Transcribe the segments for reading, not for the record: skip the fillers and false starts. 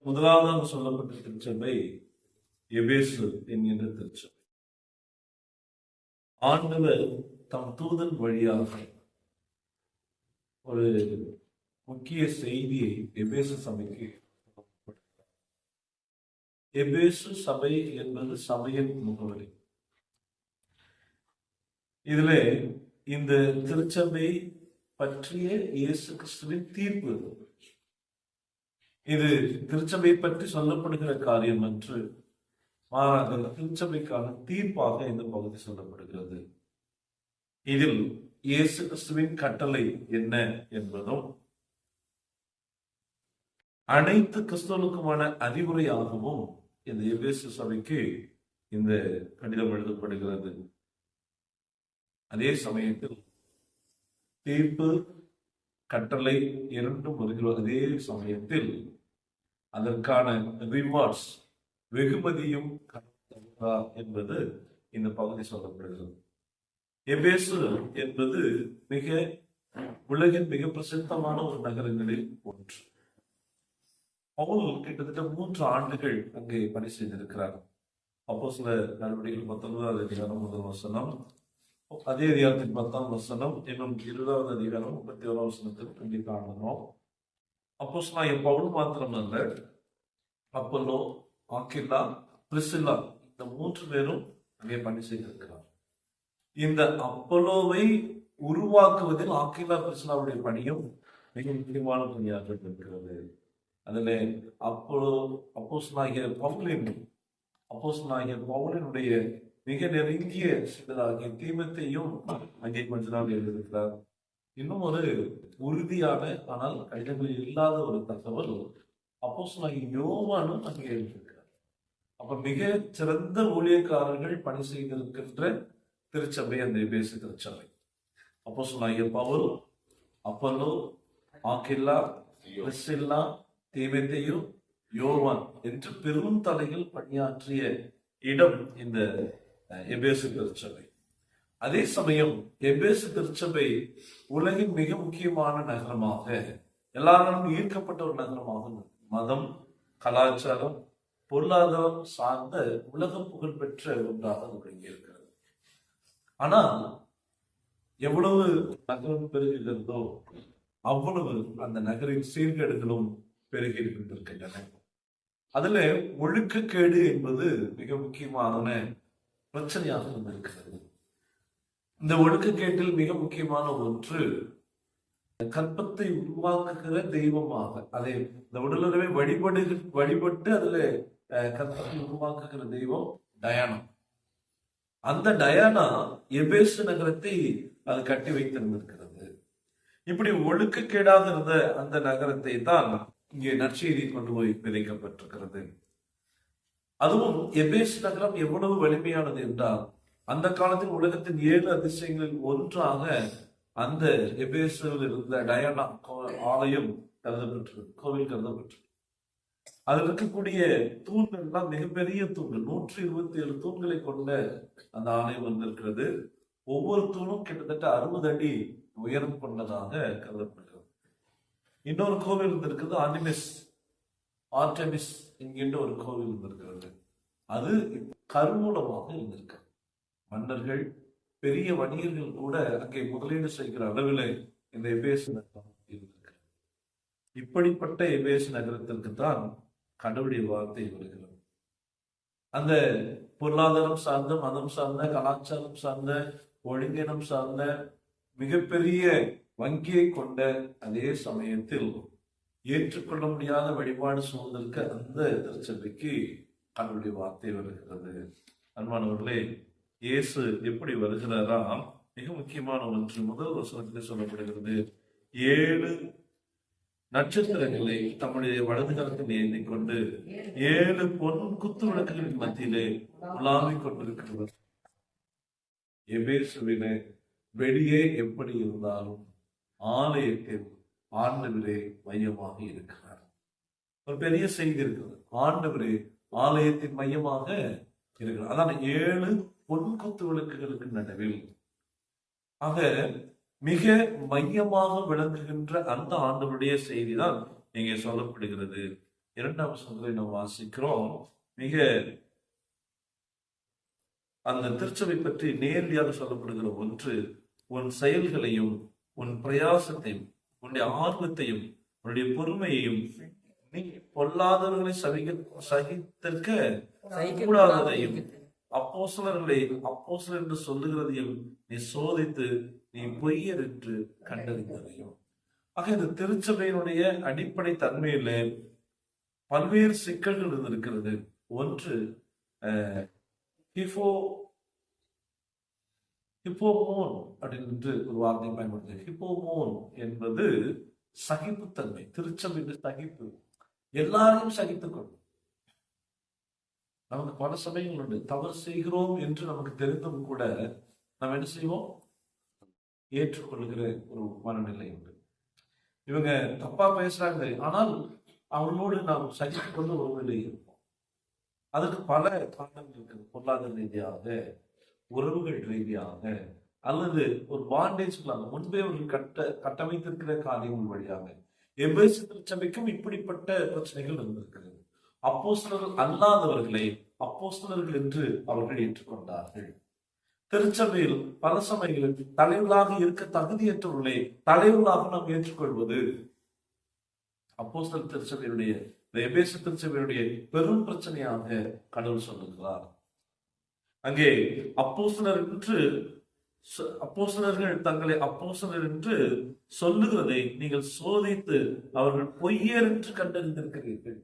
முதலாவதாக சொல்லப்பட்ட திருச்சபை எபேசு என்கின்ற திருச்சபை. ஆண்டவர் தம் தூதன் வழியாக ஒரு முக்கிய செய்தியை எபேசு சபைக்கு. எபேசு சபை என்பது சபையின் முகவரி. இதுல இந்த திருச்சபை பற்றிய இயேசு கிறிஸ்துவின் தீர்ப்பு. இது திருச்சபை பற்றி சொல்லப்படுகிற காரியம் என்று மாறாக திருச்சபைக்கான தீர்ப்பாக இந்த பகுதி சொல்லப்படுகிறது. இதில் இயேசு கிறிஸ்துவின் கட்டளை என்ன என்பதும் அனைத்து கிறிஸ்தவர்களுக்குமான அறிவுரையாகவும் இந்த எபேசு சபைக்கு இந்த கடிதம் எழுதப்படுகிறது. அதே சமயத்தில் தீர்ப்பு, கட்டளை இரண்டும் வருகிறது. அதே சமயத்தில் அதற்கான ரிவார்ட்ஸ், வெகுமதியும் என்பது இந்த பகுதி சொல்லப்படுகிறது. எபேசு என்பது உலகின் மிக பிரசித்தமான ஒரு நகரங்களில் ஒன்று. பவுல் கிட்டத்தட்ட 3 ஆண்டுகள் அங்கே பணி செய்திருக்கிறார். அப்போஸ்தலர் நடவடிக்கைகள் 19வது அதிகாரம் 1 வசனம், அதே அதிகாரத்தின் 10ஆம் வசனம், இன்னும் 20வது அதிகாரம் 31ஆம் வசனத்தில் இங்கே காணணும். அப்போஸ்தலனாகிய பவுல் மாத்திரமல்ல, அப்பல்லோ, ஆக்கில்லா, பிரிசில்லா, இந்த 3 பேரும் அங்கே பணி செய்திருக்கிறார். இந்த அப்பல்லோவை உருவாக்குவதில் ஆக்கில்லா, பிரிசில்லாவுடைய பணியும் மிக முக்கியமான பணியாக இருக்கிறது. அதில் அப்போஸ்தலனாகிய பவுலினுடைய மிக நெருங்கிய சிலராகிய தீமோத்தேயுவும் அங்கே கொஞ்ச நாள் எழுதியிருக்கிறார். இன்னும் ஒரு உறுதியான ஆனால் கடிதங்களில் இல்லாத ஒரு தகவல், அப்போஸ்தலனாகிய யோவானும் அங்கே எழுதியிருக்கிறார். அப்ப மிக சிறந்த ஊழியக்காரர்கள் பணி செய்திருக்கின்ற திருச்சபை அந்த எபேசு திருச்சபை. அப்போஸ்தலனாகிய பவுல், அப்பல்லோ, ஆக்கில்லா, பிரிசில்லா, தீமோத்தேயு, யோவான் என்று பெரும் தலைகள் பணியாற்றிய இடம் இந்த எபேசு திருச்சபை. அதே சமயம் எபேசு திருச்சபை உலகின் மிக முக்கியமான நகரமாக, எல்லாரும் ஈர்க்கப்பட்ட ஒரு நகரமாக, மதம், கலாச்சாரம், பொருளாதாரம் சார்ந்த உலக புகழ் பெற்ற ஒன்றாக தொடங்கி இருக்கிறது. ஆனால் எவ்வளவு நகரம் பெருகுகிறதோ அவ்வளவு அந்த நகரின் சீர்கேடுகளும் பெருகி இருக்கின்றன. அதுல ஒழுக்கக்கேடு என்பது மிக முக்கியமான பிரச்சனையாக இருக்கிறது. இந்த ஒழுக்கக்கேட்டில் மிக முக்கியமான ஒன்று, கற்பத்தை உருவாக்குகிற தெய்வமாக, அதை இந்த உடலுறவை வழிபட்டு அதுல கற்பத்தை உருவாக்குகிற தெய்வம் டயானா. அந்த டயானா எபேசு நகரத்தை அது கட்டி வைத்திருந்திருக்கிறது. இப்படி ஒழுக்கக்கேடாக இருந்த அந்த நகரத்தை தான் இங்கே நற்செய்தி கொண்டு போய் விதைக்கப்பட்டிருக்கிறது. அதுவும் எபேசு நகரம் எவ்வளவு வலிமையானது என்றால், அந்த காலத்தில் உலகத்தின் 7 அதிசயங்களில் ஒன்றாக அந்த எபேசுவில் இருந்த டயானா ஆலயம் கருதப்பட்டது, கோவில் கருதப்பட்டது. அதில் இருக்கக்கூடிய தூண்கள் எல்லாம் மிகப்பெரிய தூண்கள், 127 தூண்களை கொண்ட அந்த ஆலயம் வந்திருக்கிறது. ஒவ்வொரு தூணும் கிட்டத்தட்ட 60 அடி உயரம் கொண்டதாக கருதப்படுகிறது. இன்னொரு கோவில் இருந்திருக்கிறது, ஆர்டெமிஸ் என்கின்ற ஒரு கோவில் இருந்திருக்கிறது. அது கருவூலமாக இருந்திருக்கு. மன்னர்கள், பெரிய வணிகர்கள் கூட அங்கே முதலீடு செய்கிற அளவில் இந்த எபேசு நகரம் இருந்திருக்கு. இப்படிப்பட்ட எபேசு நகரத்திற்கு தான் கடவுளுடைய வார்த்தை வருகிறது. அந்த பொருளாதாரம் சார்ந்த, மதம் சார்ந்த, கலாச்சாரம் சார்ந்த, ஒழுங்கினம் சார்ந்த மிகப்பெரிய வங்கியை கொண்ட அதே சமயத்தில் ஏற்றுக்கொள்ள முடியாத வழிபாடு சூழ்ந்திருக்க அந்த திருச்சபைக்கு கடவுளுடைய வார்த்தை வருகிறது. அன்பானவர்களே, இயேசு எப்படி வருகிறாராம்? மிக முக்கியமான ஒன்று முதல் வசனத்தில் சொல்லப்படுகிறது. 7 நட்சத்திரங்களை தம்முடைய வலது கரத்தில் ஏந்தி கொண்டு 7 பொன் குத்து விளக்குகளின் மத்தியிலே உலாவிக் கொண்டிருக்கிறது. எபேசுவிலே வெளியே எப்படி இருந்தாலும் ஆலயத்தில் ஆண்டவரே மையமாக இருக்கிறார். ஒரு பெரிய செய்தி இருக்கிறது. ஆண்டவரே ஆலயத்தின் மையமாக இருக்கிறார். அதான் 7 பொன் குத்து விளக்குகளுக்கு நடுவில் ஆக மிக மையமாக விளங்குகின்ற அந்த ஆண்டவருடைய செய்திதான் இங்கே சொல்லப்படுகிறது. 2ஆம் வசனத்திலே நாம் வாசிக்கிறோம். மிக அந்த திருச்சபை பற்றி நேரடியாக சொல்லப்படுகிற ஒன்று, உன் செயல்களையும் உன் பிரயாசத்தையும் உன்னுடைய ஆர்வத்தையும் உன்னுடைய பொறுமையையும் நீ பொல்லாதவர்களை சகித்திருக்க கூடாததையும் அப்போஸ்தலர்களை அப்போஸ்தலர் என்று சொல்லுகிறதையும் நீ சோதித்து நீ பொய்யர் என்று கண்டறிந்ததையும். ஆக இந்த திருச்சபையினுடைய அடிப்படை தன்மையில பல்வேறு சிக்கல்கள் இருந்திருக்கிறது. ஒன்று, ஹிப்போமோன் அப்படின்னு ஒரு வார்த்தை பயன்படுத்து. ஹிப்போமோன் என்பது சகிப்புத்தன்மை. திருச்சபை சகிப்பு, எல்லாரையும் சகித்துக் கொள்ளும். நமக்கு பல சமயங்கள் உண்டு, தவறு செய்கிறோம் என்று நமக்கு தெரிந்தும் கூட நாம் என்ன செய்வோம்? ஏற்றுக்கொள்ளுகிற ஒரு மனநிலை உண்டு. இவங்க தப்பா பேசுறாங்க, ஆனால் அவங்களோடு நாம் சகித்துக் கொண்டு ஒரு நிலை இருப்போம். அதுக்கு பல காரணங்கள் இருக்குது. பொருளாதார ரீதியாக, உறவுகள் ரீதியாக, அல்லது ஒரு பாண்டேஜ் முன்பே ஒரு கட்டமைத்திருக்கிற காரியங்கள் வழியாக. எபேசு திருச்சபைக்கும் இப்படிப்பட்ட பிரச்சனைகள் இருந்திருக்கிறது. அப்போஸ்தலர்கள் அல்லாதவர்களை அப்போஸ்தலர்கள் என்று அவர்கள் ஏற்றுக்கொண்டார்கள். திருச்சபையில் பல சமயங்களில் தலைவர்களாக இருக்க தகுதியற்றவர்களை தலைவர்களாக நாம் ஏற்றுக்கொள்வது அப்போஸ்தலர் திருச்சபையுடைய, எபேசு திருச்சபையுடைய பெரும் பிரச்சனையாக கடவுள் சொல்லுகிறார். அங்கே அப்போஸ்தலர்கள் தங்களை அப்போஸ்தலர் என்று சொல்லுகிறதை நீங்கள் சோதித்து அவர்கள் பொய்யர் என்று கண்டறிந்திருக்கிறீர்கள்.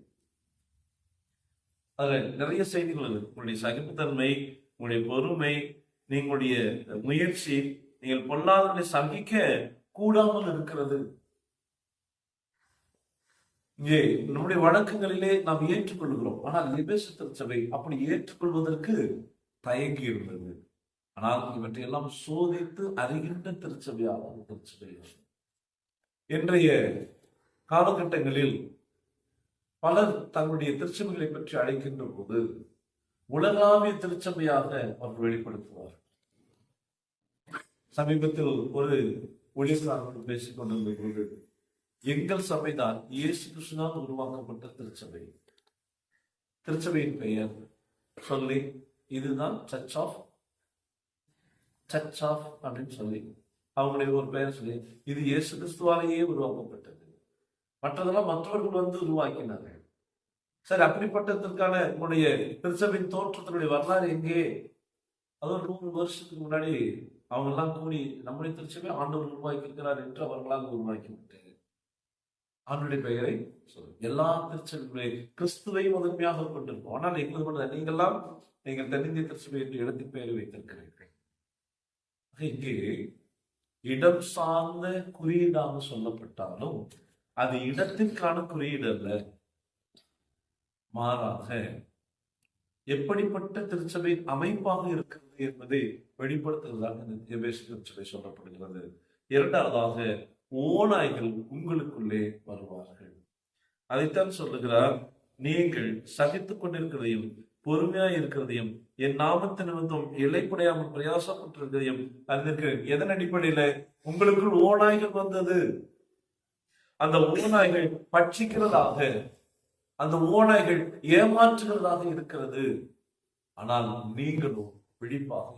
அதுல நிறைய செய்திகள் இருக்கு. உங்களுடைய சகிப்புத்தன்மை, உங்களுடைய பொறுமை, நீங்களுடைய முயற்சி, நீங்கள் பொல்லாதவர்களை சகிக்க கூடாமல் இருக்கிறது. இங்கே நம்முடைய வழக்கங்களிலே நாம் ஏற்றுக்கொள்கிறோம். ஆனால் எபேசு திருச்சபை அப்படி ஏற்றுக்கொள்வதற்கு தயங்கி இருந்தது. ஆனால் இவற்றையெல்லாம் சோதித்து அறிகின்ற திருச்சபையாக திருச்சபை. இன்றைய காலகட்டங்களில் பலர் தங்களுடைய திருச்சபைகளை பற்றி அழைக்கின்ற போது உலகாவிய திருச்சபையாக அவர்கள் வெளிப்படுத்துவார். சமீபத்தில் ஒரு ஊழியக்காரர்கள் பேசிக் கொண்டிருந்த போது, எங்கள் சபைதான் இயேசு கிறிஸ்துவால் உருவாக்கப்பட்ட திருச்சபை. திருச்சபையின் பெயர் சொல்லி இதுதான் சர்ச் ஆஃப் அப்படின்னு சொல்லி அவங்களுடைய ஒரு பெயர் சொல்லி, இது இயேசு கிறிஸ்துவாலேயே உருவாக்கப்பட்டது, மற்றதெல்லாம் மற்றவர்கள் வந்து உருவாக்கினார்கள். சரி, அப்படிப்பட்டதற்கான உங்களுடைய திருச்சபையின் தோற்றத்தினுடைய வரலாறு எங்கே? அது ஒரு 100 வருஷத்துக்கு முன்னாடி அவங்க எல்லாம் கூடி நம்முடைய திருச்சபை ஆண்டவர் உருவாக்கி இருக்கிறார் என்று அவர்களாக உருவாக்கி விட்டு ஆண்டுடைய பெயரை சொல்லு. எல்லா திருச்சபைகளை கிறிஸ்துவை முதன்மையாக கொண்டிருக்கும். ஆனால் எங்களுக்கு நீங்கள்லாம் நீங்கள் தென்னிந்திய திருச்சபை என்று இடத்தின் பெயரை வைத்திருக்கிறீர்கள். இங்கே இடம் சார்ந்த குறியீடாக சொல்லப்பட்டாலும் அது இடத்திற்கான குறியீடு அல்ல. மாறாக எப்படிப்பட்ட திருச்சபை அமைப்பாக இருக்கிறது என்பதை வெளிப்படுத்துவதாக இந்த எபேசு திருச்சபை சொல்லப்படுகிறது. இரண்டாவதாக, ஓநாய்கள் உங்களுக்குள்ளே வருவார்கள். அதைத்தான் சொல்லுகிறார். நீங்கள் சகித்துக் கொண்டிருக்கிறதையும் பொறுமையாய் இருக்கிறதையும் என் நாமத்தின் நிமித்தம் இலைப்படையாமல் பிரயாசப்பட்டிருக்கிறதையும் அறிந்திருக்கிறேன். எதன் அடிப்படையில? உங்களுக்குள் ஓநாய்கள் வந்தது. அந்த ஓநாய்கள் பட்சிக்கிறதாக, அந்த ஓநாய்கள் ஏமாற்றுகிறதாக இருக்கிறது. ஆனால் நீங்களும் விழிப்பாக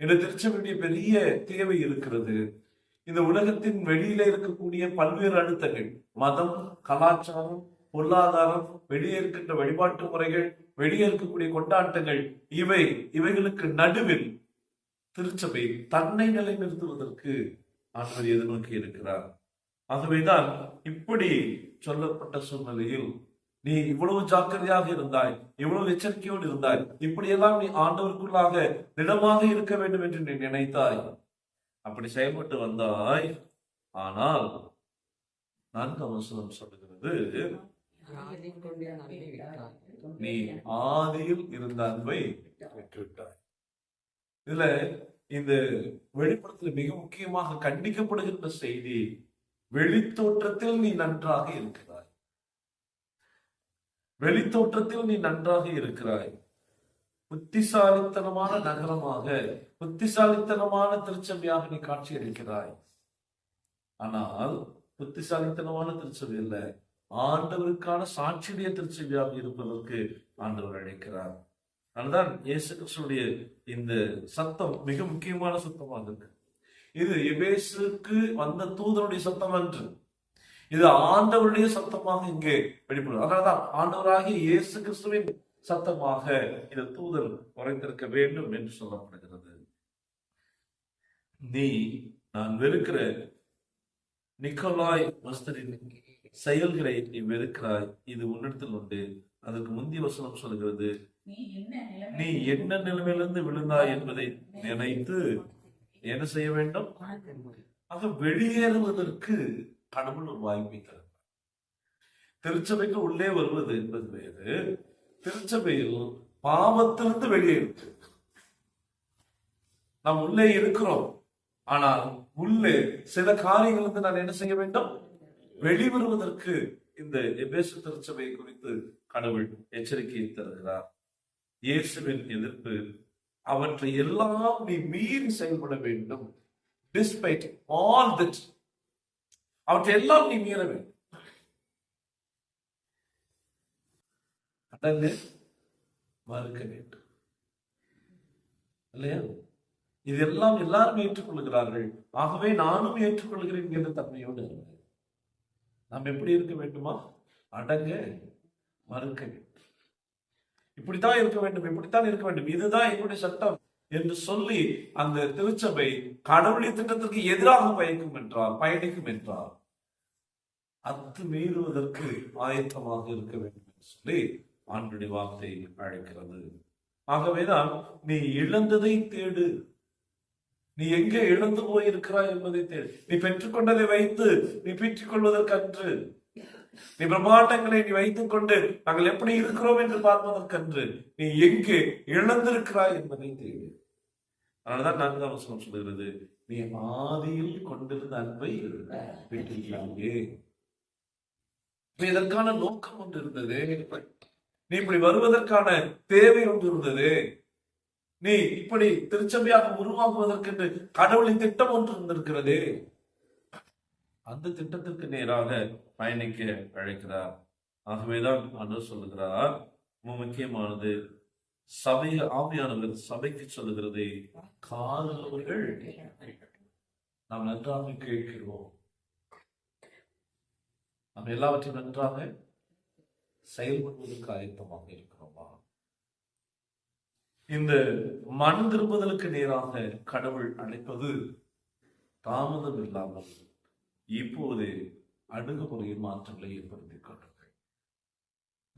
இந்த திருச்சபையுடைய பெரிய தேவை இருக்கிறது. இந்த உலகத்தின் வெளியில இருக்கக்கூடிய பல்வேறு அழுத்தங்கள், மதம், கலாச்சாரம், பொருளாதாரம், வெளியே இருக்கின்ற வழிபாட்டு முறைகள், வெளியே இருக்கக்கூடிய கொண்டாட்டங்கள், இவைகளுக்கு நடுவில் திருச்சபை தன்னை நிலைநிறுத்துவதற்கு ஆண்டவர் எதிர்நோக்கி இருக்கிறார். ஆகவேதான் இப்படி சொல்லப்பட்ட சூழ்நிலையில் நீ இவ்வளவு ஜாக்கிரதையாக இருந்தாய், இவ்வளவு எச்சரிக்கையோடு இருந்தாய், இப்படியெல்லாம் நீ ஆண்டவருக்குள்ளாக திடமாக இருக்க வேண்டும் என்று நீ நினைத்தாய், அப்படி செயல்பட்டு வந்தாய். ஆனால் 4ஆம் வசனம் சொல்லுகிறது, நீ ஆதியில் இருந்த அன்பை விட்டுவிட்டாய். இதுல இந்த வெளிப்படத்துல மிக முக்கியமாக கண்டிக்கப்படுகின்ற செய்தி, வெளித்தோற்றத்தில் நீ நன்றாக இருக்கிறாய், வெளித்தோற்றத்தில் நீ நன்றாக இருக்கிறாய், புத்திசாலித்தனமான நகரமாக, புத்திசாலித்தனமான திருச்சபையாக நீ காட்சி அளிக்கிறாய். ஆனால் புத்திசாலித்தனமான திருச்சபை இல்ல, ஆண்டவருக்கான சாட்சியுடைய திருச்சபையாக இருப்பதற்கு ஆண்டவர் அழைக்கிறார். அதுதான் இயேசு கிறிஸ்துடைய இந்த சத்தம் மிக முக்கியமான சத்தமாக இருக்கு. இது எபேசுக்கு வந்த தூதனுடைய சத்தம் அன்று, இது ஆண்டவருடைய சத்தமாக இங்கே வெளிப்படும். அதனால்தான் ஆண்டவராகிய இயேசு கிறிஸ்துவின் சத்தமாக இந்த தூதர் உரைத்திருக்க வேண்டும் என்று சொல்லப்படுகிறது. நீ நான் வெறுக்கிற நிக்கோலாய் மஸ்தரின் செயல்களை நீ வெறுக்கிறாய், இது உன்னிடத்தில் உண்டு. அதுக்கு முந்தைய வசனம் சொல்கிறது, நீ என்ன நிலைமையிலிருந்து விழுந்தாய் என்பதை நினைத்து என்ன செய்ய வேண்டும்? ஆக வெளியேறுவதற்கு கடவுள் ஒரு வாய்ப்பை தருவார். திருச்சபைக்கு உள்ளே வருவது என்பது வேறு, திருச்சபையில் பாவத்திலிருந்து வெளியேறுவது. நாம் உள்ளே இருக்கிறோம், ஆனால் உள்ளே சில காரியங்களுக்கு நான் என்ன செய்ய வேண்டும்? வெளிவருவதற்கு இந்த எபேசு திருச்சபை குறித்து கடவுள் எச்சரிக்கையை தருகிறார். இயேசுவின் எதிர்ப்பு, அவற்றை எல்லாம் நீ மீறி செயல்பட வேண்டும். டிஸ்பைட் ஆல் திட், அவற்றை எல்லாம் நீ மீற வேண்டும். அடங்கு மறுக்க வேண்டும் இல்லையா? இதெல்லாம் எல்லாரும் ஏற்றுக்கொள்கிறார்கள், ஆகவே நானும் ஏற்றுக்கொள்கிறேன் என்ற தன்மையோடு நாம் எப்படி இருக்க வேண்டுமா? அடங்க மறுக்க வேண்டும். இப்படித்தான் இருக்க வேண்டும், இப்படித்தான் இருக்க வேண்டும், இதுதான் என்னுடைய சட்டம் என்று சொல்லி அந்த திருச்சபை கடவுளின் திட்டத்திற்கு எதிராக பயணிக்கும் என்றால் அத்துமீறுவதற்கு ஆயத்தமாக இருக்க வேண்டும் என்று சொல்லி ஆண்டுடைய வார்த்தை அழைக்கிறது. ஆகவேதான் நீ இழந்ததை தேடு, நீ எங்கே இழந்து போயிருக்கிறாய் என்பதை தேடு. நீ பெற்றுக்கொண்டதை வைத்து நீ பெற்றுக் கொள்வதற்கன்று, நீ பிரம்மாண்டங்களை நீ வைத்துக் கொண்டு நாங்கள் எப்படி இருக்கிறோம் என்று பார்ப்பதற்கன்று, நீ எங்கே இழந்திருக்கிறாய் என்பதை தேடு. அதனாலதான் 4ஆம் வசனம் சொல்லுகிறது, நீ ஆதியில் கொண்டிருந்த அன்பை பெற்றிருக்கிறாயே. இதற்கான நோக்கம் ஒன்று இருந்தது, நீ இப்படி வருவதற்கான தேவை ஒன்று இருந்தது, நீ இப்படி திருச்சபையாக உருவாக்குவதற்கு கடவுளின் திட்டம் ஒன்று இருந்திருக்கிறது. அந்த திட்டத்திற்கு நேராக பயணிக்க அழைக்கிறார். ஆகவேதான் ஆண்டவர் சொல்லுகிறார், முக்கியமானது சபை ஆவியானவர் சபைக்கு சொல்லுகிறதை காதுள்ளவர்கள் நாம் நன்றாக கேட்கிறோம். நாம் எல்லாவற்றையும் நன்றாக செயல்படுவதற்கு ஆயத்தமாக இருக்கிறோமா? இந்த மனம் திரும்புதலுக்கு நேராக கடவுள் அழைப்பது தாமதம் இல்லாமல் இப்போது அணுகுமுறையில் மாற்றங்களை ஏற்படுத்திக் கொள்ளுங்கள்.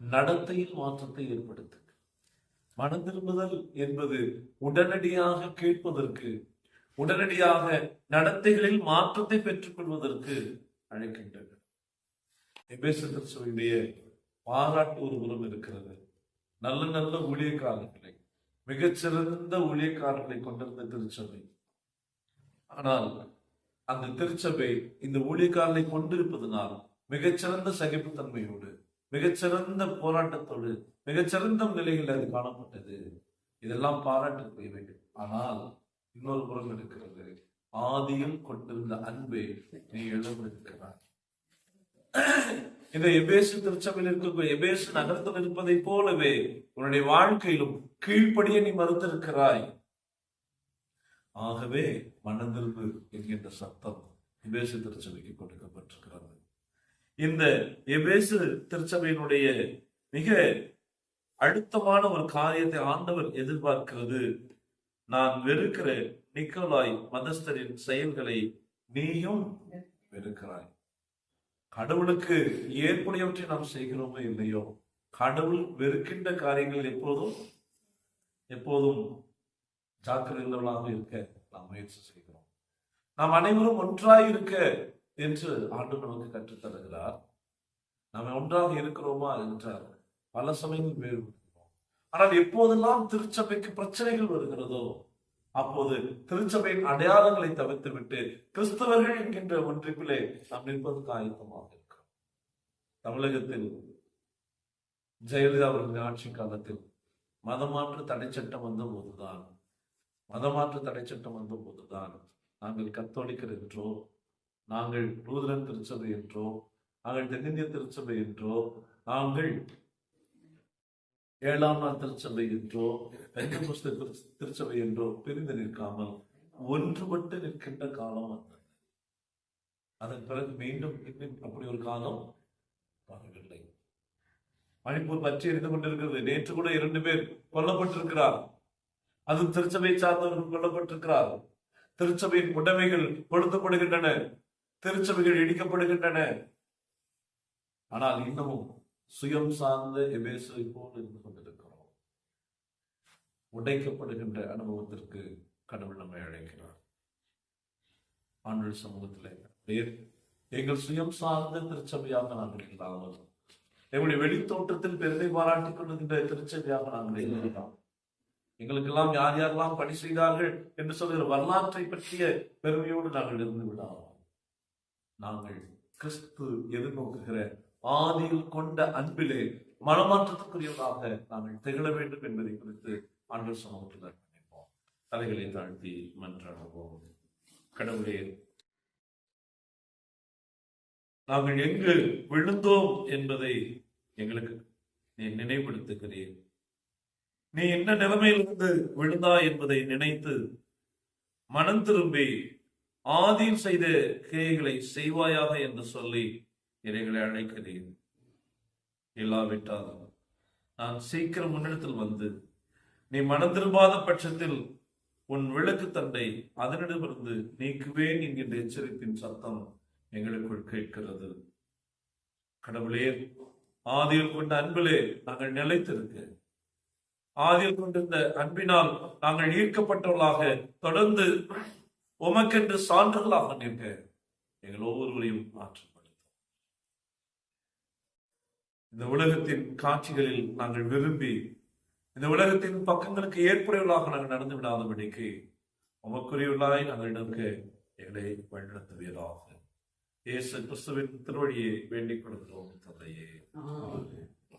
நடத்தையில் மாற்றத்தை ஏற்படுத்துங்கள். மனம் திரும்புதல் என்பது உடனடியாக கேட்பதற்கு, உடனடியாக நடத்தைகளில் மாற்றத்தை பெற்றுக் கொள்வதற்கு அழைக்கின்றது. எபேசு திருச்சபையுடைய பாராட்டு ஒரு புறம் இருக்கிறது. நல்ல நல்ல ஊழியக்காரர்களை, மிகச்சிறந்த ஊழியக்காரர்களை கொண்டிருந்த திருச்சபை. ஆனால் அந்த திருச்சபை இந்த ஊழியக்காரர்களை கொண்டிருப்பதனால் மிகச்சிறந்த சகிப்புத்தன்மையோடு, மிகச்சிறந்த போராட்டத்தோடு, மிகச்சிறந்த நிலையில் அது காணப்பட்டது. இதெல்லாம் பாராட்டுக்குரிய வேண்டும். ஆனால் இன்னொரு புறம் இருக்கிறது, ஆதியில் கொண்டிருந்த அன்பை நீ இழந்திருக்கிறாய். இந்த எபேசு திருச்சபையில் இருக்கக்கூடிய எபேசு நகரத்தில் இருப்பதை போலவே உன்னுடைய வாழ்க்கையிலும் கீழ்ப்படிய நீ மறுத்திருக்கிறாய். ஆகவே மனதிரும்பு என்கின்ற சத்தம் எபேசு திருச்சபைக்கு கொடுக்கப்பட்டிருக்கிறது. இந்த எபேசு திருச்சபையினுடைய மிக அழுத்தமான ஒரு காரியத்தை ஆண்டவர் எதிர்பார்க்கிறது. நான் வெறுக்கிற நிக்கோலாய் மதஸ்தரின் செயல்களை நீயும் வெறுக்கிறாய். கடவுளுக்கு ஏற்புடையவற்றை நாம் செய்கிறோமோ இல்லையோ, கடவுள் வெறுக்கின்ற காரியங்கள் எப்போதும் ஜாக்கிரதையாக இருக்க நாம் முயற்சி செய்கிறோம். நாம் அனைவரும் ஒன்றாய் இருக்க என்று ஆண்டவர் நமக்கு கற்றுத்தருகிறார். நாம் ஒன்றாக இருக்கிறோமா என்றார் பல சமயங்கள் வேறுபடுகிறோம். ஆனால் எப்போதெல்லாம் திருச்சபைக்கு பிரச்சனைகள் வருகிறதோ அப்போது திருச்சபையின் அடையாளங்களை தவிர்த்து விட்டு கிறிஸ்தவர்கள் என்கின்ற ஒன்றிப்பிலே நாம் நிற்பதற்கு ஆயத்தமாக இருக்கிறோம். தமிழகத்தில் ஜெயலலிதா அவர்களின் ஆட்சி காலத்தில் மதமாற்று தடை சட்டம் வந்த போதுதான் நாங்கள் கத்தோலிக்கர் என்றோ, நாங்கள் லூதரன் திருச்சபை என்றோ, நாங்கள் தென்னிந்திய திருச்சபை என்றோ, நாங்கள் 7ஆம் நாள் திருச்சபை என்றோ, பெந்தெகோஸ்தே திருச்சபை என்றோ பிரிந்து நிற்காமல் ஒன்றுபட்டு நிற்கின்ற காலம் வந்தது. அதன் பிறகு மீண்டும் இன்னும் அப்படி ஒரு காலம் வரவில்லை. மணிப்பூர் பற்றி எரிந்து கொண்டிருக்கிறது. நேற்று கூட 2 பேர் கொல்லப்பட்டிருக்கிறார். அதுவும் திருச்சபையை சார்ந்தவர்கள் கொல்லப்பட்டிருக்கிறார். திருச்சபையின் உடைமைகள் கொடுக்கப்படுகின்றன, திருச்சபைகள் இடிக்கப்படுகின்றன. ஆனால் இன்னமும் சுயம் சார்ந்த எபேசுவை போல் இருந்து கொண்டிருக்கிறோம். உடைக்கப்படுகின்ற அனுபவத்திற்கு கடவுள் நம்மை அழைக்கிறார். ஆண்கள் சமூகத்திலே எங்கள் சுயம் சார்ந்த திருச்சபையாக நாங்கள் இல்லாமல், எங்களுடைய வெளித்தோற்றத்தில் பெருமை பாராட்டிக் கொள்ளுகின்ற திருச்சபையாக நாங்கள் இருக்கிறோம். எங்களுக்கெல்லாம் யார் யாரெல்லாம் பணி செய்தார்கள் என்று சொல்கிற வரலாற்றை பற்றிய பெருமையோடு நாங்கள் இருந்து விடாமல், நாங்கள் கிறிஸ்து எதிர்நோக்குகிற ஆதியில் கொண்ட அன்பிலே மனமாற்றத்துக்குரியவராக நாங்கள் திகழ வேண்டும் என்பதை குறித்து ஆண்கள் சமூகத்தில் நினைப்போம். தலைகளை தாழ்த்தி மன்றாடுவோம். கடவுளே, நாங்கள் எங்கு விழுந்தோம் என்பதை எங்களுக்கு நீ நினைவுபடுத்துகிறீர். நீ என்ன நிலைமையிலிருந்து விழுந்தாய் என்பதை நினைத்து மனம் திரும்பி ஆதியில் செய்த கிரியைகளை செய்வாயாக என்று சொல்லி இறைகளை அழைக்கிறேன். இல்லாவிட்டால் நான் சீக்கிரம் முன்னிடத்தில் வந்து நீ மனம் திரும்பாத பட்சத்தில் உன் விளக்கு தண்டை அதனிடமிருந்து நீக்குவேன் என்கின்ற எச்சரிப்பின் சத்தம் எங்களுக்குள் கேட்கிறது. கடவுளே, ஆதியில் கொண்ட அன்பிலே நாங்கள் நிலைத்திருக்க, ஆதியில் கொண்டிருந்த அன்பினால் நாங்கள் ஈர்க்கப்பட்டவர்களாக தொடர்ந்து உமக்கென்று சான்றுகளாக நிற்க எங்கள் ஒவ்வொருவரையும் மாற்றப்படுத்தும். இந்த உலகத்தின் காட்சிகளில் நாங்கள் விரும்பி, இந்த உலகத்தின் பக்கங்களுக்கு ஏற்புடையவர்களாக நாங்கள் நடந்து விடாதபடிக்கு உமக்குரியவர்களாய் நாங்கள் நிற்க எங்களை வழிநடத்துவீராக. இயேசு கிறிஸ்துவின் திருவழியை வேண்டிக் கொடுக்கிறோம் தந்தையே.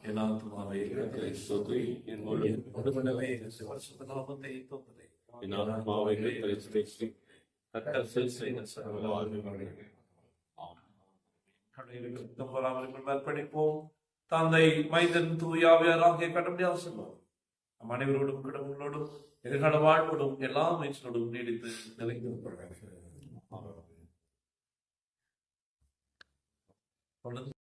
என் ஆத்துமாவே ஸ்தோத்திரி, என் முழு உடம்பே பரிசுத்த நாமத்தை ஸ்தோத்திரி. என் ஆத்துமாவே ஸ்தோத்திரி, கர்த்தர் செய்த சகல நன்மைகளுக்கு அர்ப்பணிப்போம். தந்தை, மைந்தன், தூய ஆவியாராகிய கடவுளால் சொல்வார். நம் அனைவரோடும் கடவுளோடும் எதிர்கால வாழ்வோடும் எல்லா மனுஷனோடும் நீடித்து நிலைத்திருப்பார்கள்.